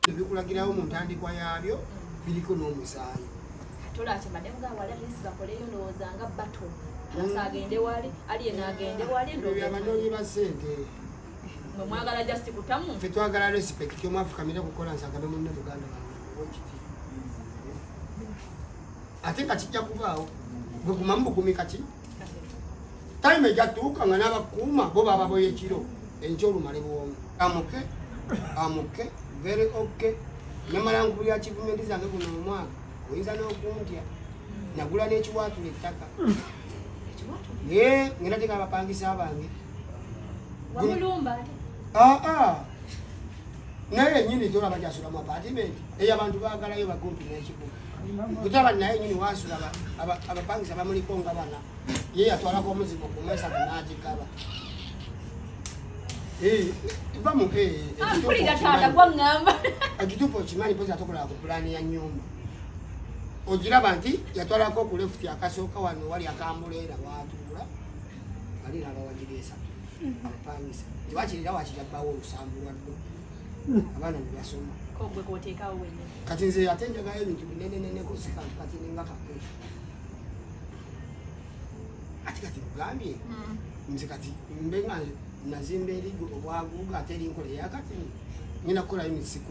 ebikulagirawo mu ntandikwa yabyo biriko n'omusaayi. Tolaache madenga wale lisi bakoleyo ndowooza nga bato. Alasa agende wali, ali yena agende wali ndowooza. Abanoonyi ba ssente. Mwe mwagala just kutamu. Ffe twagala respect y'omwafukamira kukola nsagabe munne muganda wange. Ate nga kijja kubaawo bwe gumamu bugumi kati. Time ejatuuka nga n'abakuuma bo baba boye ekiro enkya olumale bwomu. Amuke very okay. Namala nkubulira achievement zange guno omwaka oyinza n'okuntya nagula n'ekiwaatula ettaka. Ngenda teka abapangisa abange. Wamulumba ate? Naye nyini tolaba gyasula mu apartment eyo abantu baagalayo bakumpi n'ekibuga. Kutaba naye nyini wasula abapangisa bamuliko nga bana ye yatwalako omuzigo ku mesa n'agikaba. Ekituufu okimanyi pozi atokola ku pulaani ya nnyumba. Ogiraba nti yatwalako ku lefuti akasooka wano wali akambuleera watuula alina abawagireesa abapangisa tebakirira wakirabbaawo olusambu lwaddo abaana ne basoma kati nze ate njagayo ebintu bineneneneko sikantu kati ninga kakeesha ati kati mugambye nze kati mbenga nazimba erigo obwaguga ate erinkola eyakati ngenda kukola units 16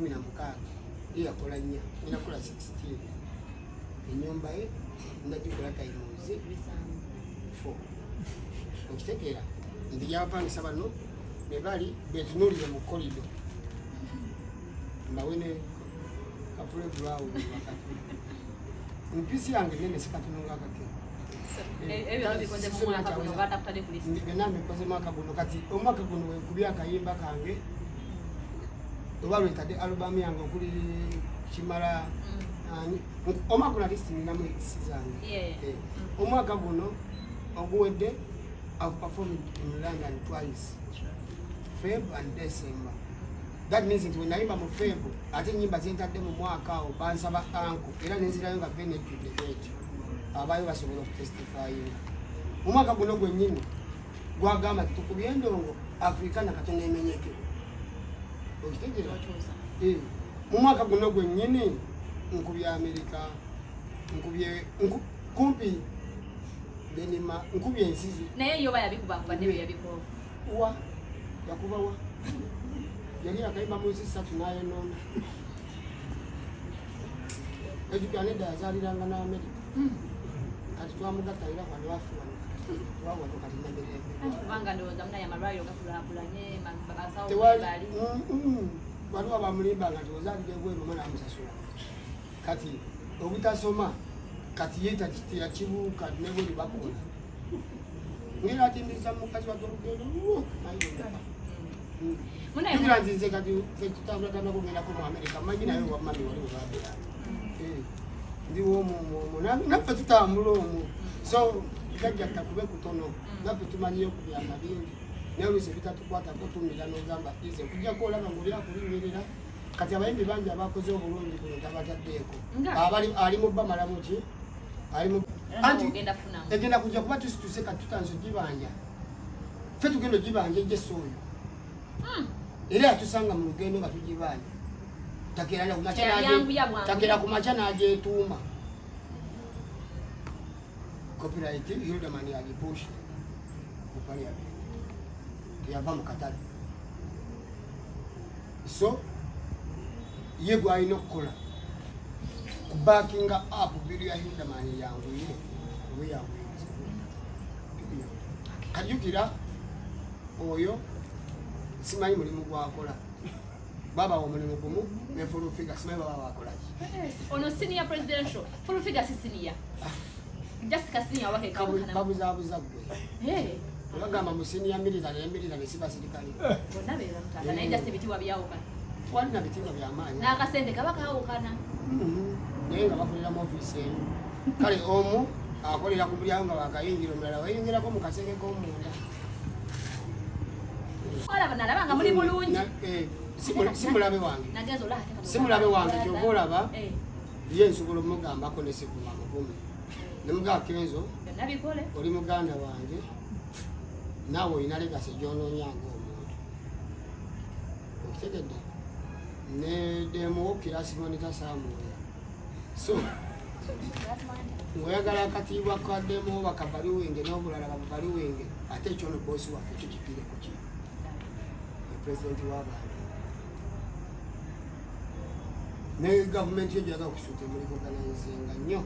ye yakola 4 ngenda kukola 16 enyumba ye ndagikola tayimuzi 4 okitegeera ndi y'abapangisa bano be bali betunuulire mu kolido mbawene kapule bulawo wakati mpisi yange nene sikatununga kake bikoze mwaka guno kati omwaka guno wekubya akayimba kange oba lwetadde alubamu yange okuli kimala omwaka guno listi ninamu ekisi zange omwaka guno oguwedde I've performed in London twice, Feb and December. That means that when I am Feb, I think nyimba zentadde mu mwaka awo bansaba anko era nenzirayo nga Bennett to the gate. Abayo basobola okutestify. Mu mwaka guno gwennyini gwagamba tukubye endongo Afrika na Katonda emenyeke. Okitegeera? Mu mwaka guno gwennyini nkubye Amerika, nkubye kumpi Denima nkubye ensizi. Naye yoba yabikuba kubadde yabikuba. Wa yakuba wa. Yali akayimba mwezi 3 naye nona. Ejukane da yazaliranga na Amerika. Kati twamugatta era kwali wafuwa. Wawa kati nambere. Kubanga ndowooza muna ya malwayo gakulapulanye basawo bali. Waliwo abamulimba nga tozalire gweru mwana amusasula. Kati obutasoma kati yeta kitira kibuka nebuli bakola. Ngera atindisa mukazi wa dorugendo. Muna ibira nzinze kati fetutambula tamba kugenda ku America manyi nayo wa mami wali wabera. Ndiwo mu nafe tutambula omu. So kajja takube kutono. Nafe tumanyiyo kubyama bingi. Nayo bise bitatukwata ko tumira no gamba ize kujja kola ngulira kulingerera. Kati abayimbi bangi abakoze obulungi kuno tabataddeeko. Abali ali mu bamala muki alimu anti egenda kujja kuba tuseka tutanzo gibanja fe tugendo gibanja Yesu oyo era atusanga mu lugendo nga tugibanja takera ku machana aje tuma copyright Hildeman yagipush kupali yava mu katali so yego ayino kukola backing up video ya Hildeman yangu ile we yangu kajukira oyo simanyi mulimu gwakola baba wa mulimu gumu ne full figure simanyi baba wakola ono senior presidential full figure si senior just ka senior wake kana babu za gwe bagamba mu senior military siba sirikali bona bera mutaka na industry bitiwa byawo kana wali na bitiwa byamanya na akasente kabaka awo kana nenga bakolera mu office eyo kale omu akolera ku bulyango nga bakayingira omulala wayingirako mu kasenge k'omunda olaba nalabanga muli bulungi simulabe wange simulabe wange kyova olaba ye nsobola omugambako ne sikuma mukumi ne mugamba Kenzo oli muganda wange naawe olina legasi gy'onoonyanga omuntu okitegedde ne demo kirasimonita samuya so ngoyagala akatiibwa ka demo bakabali wenge n'obulala babali wenge ate ekyo no bosi waffe tukipire ku ki pulezidenti w'abantu ne gavumenti yo gyagala okusuuta emuli kuganaizinga nnyo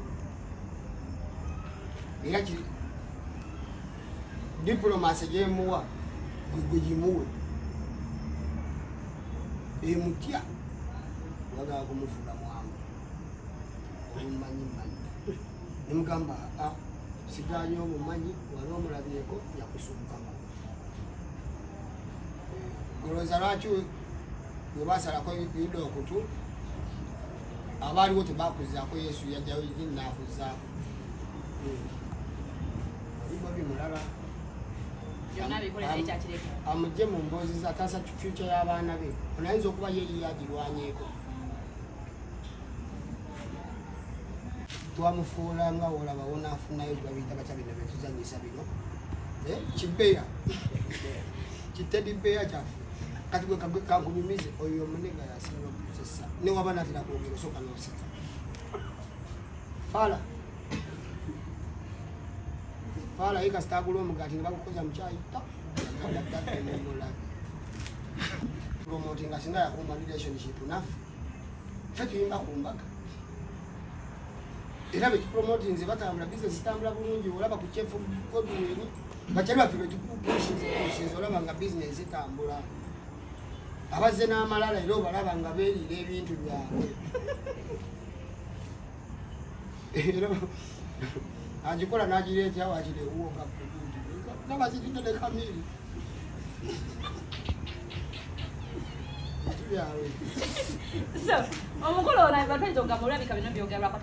era diplomasi gyemuwa gwe gimuwe emutya wagala kumufuula mwangu omumanyimanyi nemugamba siganye omumanyi wali omulabyeko yakusukkamu olowooza lwaki webasalako yida okutu abaaliwo tebakuzaako yesu yajjawo yini naakuzaako bibo bimulala amugye mu mboozi ataasa future y'abaana be onayinza okuba yeyi yagirwanyeeko twamufuula nga olabawo naafunayo gyebabiyita batya bino byetuzanyisa bino kibeya kitedi beya kyaffe kati gwe kankunyumize oyo omunega yasinga okukozesa newaba natera kwogera osooka n'oseka faala ye kasita agula omugaati ne bagukoza mukyayi promoting asinga yakuuma relationship naffe ffe tuyimba ku mbaga era betupromotinze batambula bizinesi zitambula bulungi olaba ku kyefu godwini bakyali baffe betukupushinze olaba nga bizinesi etambula abazze n'amalala era obalaba nga beeriira ebintu byabwe era agikola n'agireeta wagirewoga nabazitidde ne kamiri so omukulu ono batwaiza okugamulabika bino byogerwako